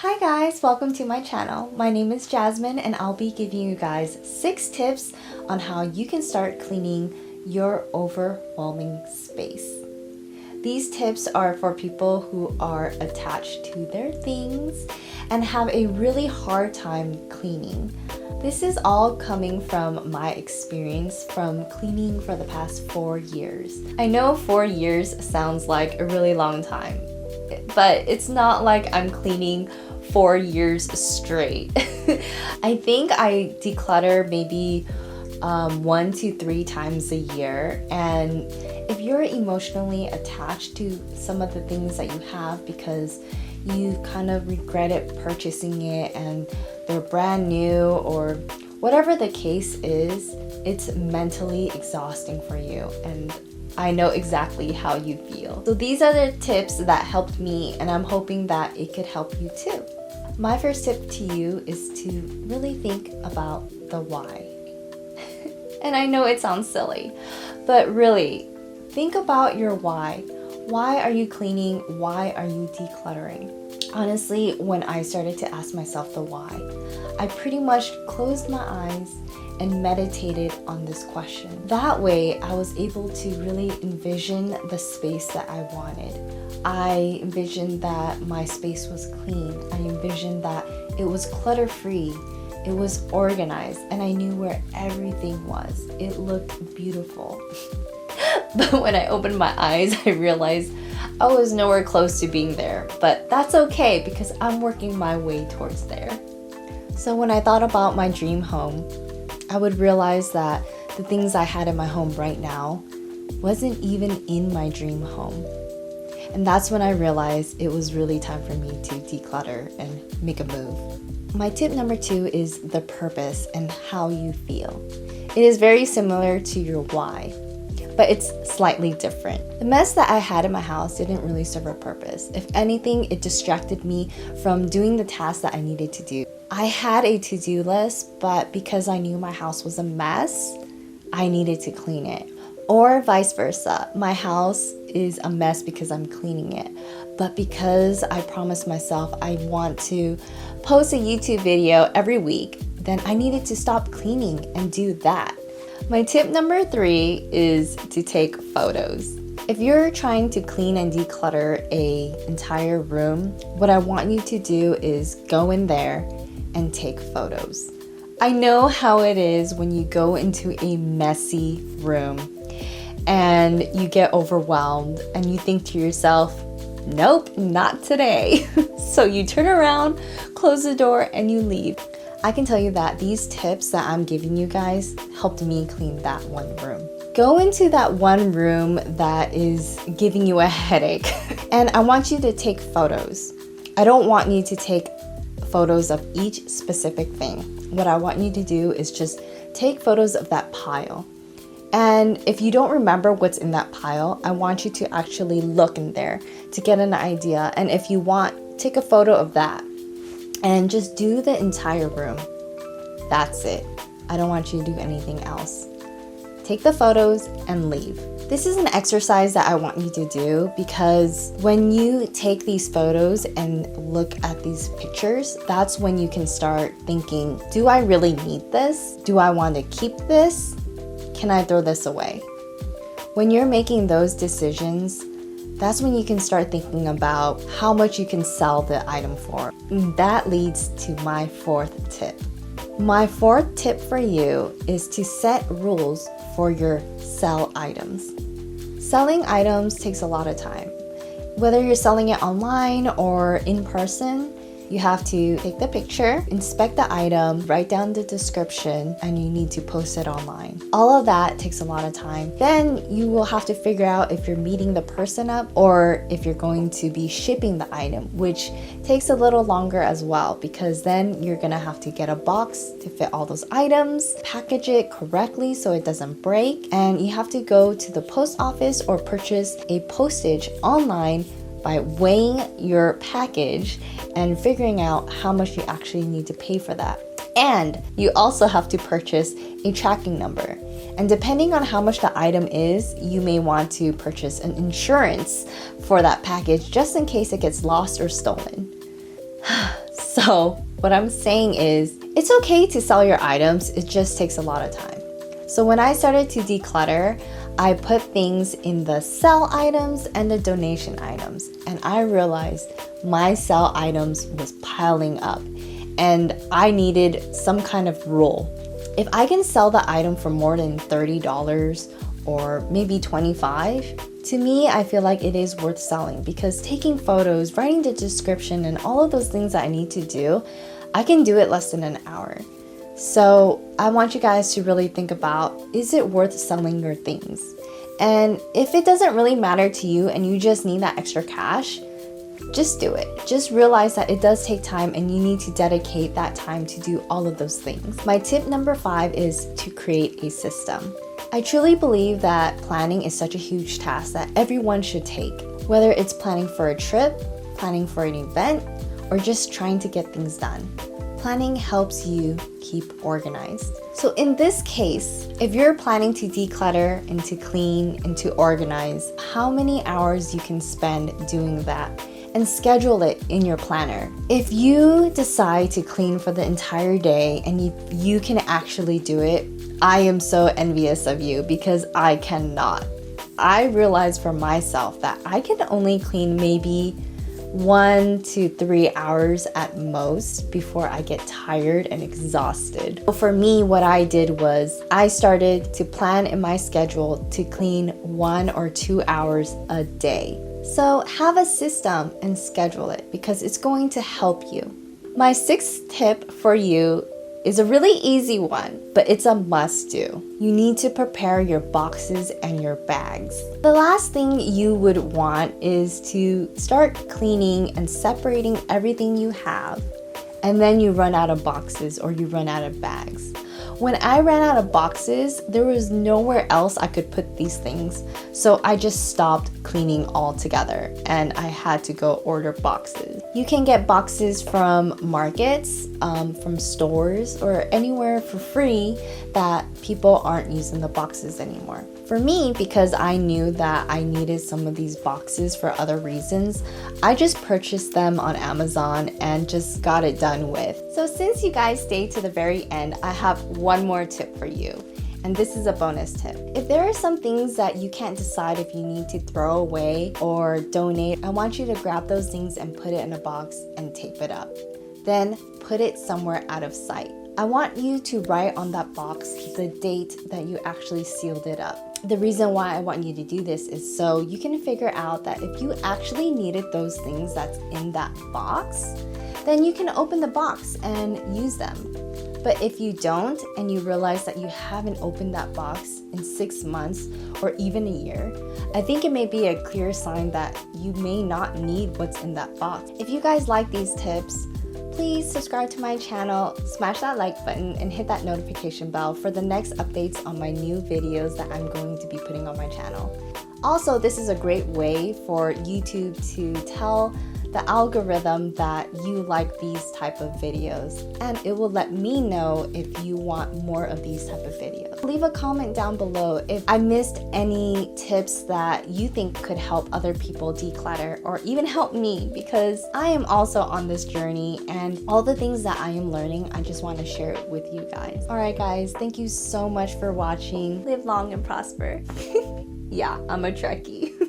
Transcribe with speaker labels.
Speaker 1: Hi guys, welcome to my channel. My name is Jasmine and I'll be giving you guys 6 tips on how you can start cleaning your overwhelming space. These tips are for people who are attached to their things and have a really hard time cleaning. This is all coming from my experience from cleaning for the past 4 years. I know 4 years sounds like a really long time, but it's not like I'm cleaning 4 years straight. I think I declutter maybe 1 to 3 times a year, and if you're emotionally attached to some of the things that you have because you kind of regretted purchasing it and they're brand new or whatever the case is, it's mentally exhausting for you, and I know exactly how you feel. So these are the tips that helped me, and I'm hoping that it could help you too. My first tip to you is to really think about the why. And I know it sounds silly, but really, think about your why. Why are you cleaning? Why are you decluttering? Honestly, when I started to ask myself the why, I pretty much closed my eyes and meditated on this question. That way, I was able to really envision the space that I wanted. I envisioned that my space was clean. I envisioned that it was clutter-free. It was organized, and I knew where everything was. It looked beautiful. But when I opened my eyes, I realized I was nowhere close to being there. But that's okay because I'm working my way towards there. So when I thought about my dream home, I would realize that the things I had in my home right now wasn't even in my dream home. And that's when I realized it was really time for me to declutter and make a move. My tip number 2 is the purpose and how you feel. It is very similar to your why, but it's slightly different. The mess that I had in my house didn't really serve a purpose. If anything, it distracted me from doing the tasks that I needed to do. I had a to-do list, but because I knew my house was a mess, I needed to clean it. Or vice versa. My house is a mess because I'm cleaning it. But because I promised myself I want to post a YouTube video every week, then I needed to stop cleaning and do that. My tip number 3 is to take photos. If you're trying to clean and declutter an entire room, what I want you to do is go in there and take photos. I know how it is when you go into a messy room and you get overwhelmed and you think to yourself, nope, not today. So you turn around, close the door, and you leave. I can tell you that these tips that I'm giving you guys helped me clean that one room. Go into that one room that is giving you a headache, and I want you to take photos. I don't want you to take photos of each specific thing. What I want you to do is just take photos of that pile. And if you don't remember what's in that pile, I want you to actually look in there to get an idea. And if you want, take a photo of that and just do the entire room. That's it. I don't want you to do anything else. Take the photos and leave. This is an exercise that I want you to do because when you take these photos and look at these pictures, that's when you can start thinking, do I really need this? Do I want to keep this? Can I throw this away? When you're making those decisions, that's when you can start thinking about how much you can sell the item for. And that leads to my 4th tip. My 4th tip for you is to set rules for your sell items. Selling items takes a lot of time. Whether you're selling it online or in person, you have to take the picture, inspect the item, write down the description, and you need to post it online. All of that takes a lot of time. Then you will have to figure out if you're meeting the person up or if you're going to be shipping the item, which takes a little longer as well because then you're gonna have to get a box to fit all those items, package it correctly so it doesn't break, and you have to go to the post office or purchase a postage online by weighing your package and figuring out how much you actually need to pay for that. And you also have to purchase a tracking number. And depending on how much the item is, you may want to purchase an insurance for that package just in case it gets lost or stolen. So what I'm saying is, it's okay to sell your items, it just takes a lot of time. So when I started to declutter, I put things in the sell items and the donation items, and I realized my sell items was piling up and I needed some kind of rule. If I can sell the item for more than $30 or maybe $25, to me, I feel like it is worth selling, because taking photos, writing the description, and all of those things that I need to do, I can do it less than an hour. So I want you guys to really think about, is it worth selling your things? And if it doesn't really matter to you and you just need that extra cash, just do it. Just realize that it does take time and you need to dedicate that time to do all of those things. My tip number 5 is to create a system. I truly believe that planning is such a huge task that everyone should take, whether it's planning for a trip, planning for an event, or just trying to get things done. Planning helps you keep organized. So in this case, if you're planning to declutter and to clean and to organize, how many hours you can spend doing that, and schedule it in your planner. If you decide to clean for the entire day and you can actually do it, I am so envious of you, because I cannot. I realized for myself that I can only clean maybe 1 to 3 hours at most before I get tired and exhausted. So for me, what I did was I started to plan in my schedule to clean 1 or 2 hours a day. So have a system and schedule it, because it's going to help you. My 6th tip for you is a really easy one, but it's a must do. You need to prepare your boxes and your bags. The last thing you would want is to start cleaning and separating everything you have, and then you run out of boxes or you run out of bags. When I ran out of boxes, there was nowhere else I could put these things, so I just stopped cleaning altogether and I had to go order boxes. You can get boxes from markets, from stores, or anywhere for free that people aren't using the boxes anymore. For me, because I knew that I needed some of these boxes for other reasons, I just purchased them on Amazon and just got it done with. So since you guys stayed to the very end, I have one more tip for you. And this is a bonus tip. If there are some things that you can't decide if you need to throw away or donate, I want you to grab those things and put it in a box and tape it up. Then put it somewhere out of sight. I want you to write on that box the date that you actually sealed it up. The reason why I want you to do this is so you can figure out that if you actually needed those things that's in that box, then you can open the box and use them. But if you don't, and you realize that you haven't opened that box in 6 months or even a year, I think it may be a clear sign that you may not need what's in that box. If you guys like these tips, please subscribe to my channel, smash that like button, and hit that notification bell for the next updates on my new videos that I'm going to be putting on my channel. Also, this is a great way for YouTube to tell the algorithm that you like these type of videos, and it will let me know if you want more of these type of videos. Leave a comment down below if I missed any tips that you think could help other people declutter, or even help me, because I am also on this journey, and all the things that I am learning, I just want to share it with you guys. Alright guys, thank you so much for watching. Live long and prosper. Yeah, I'm a Trekkie.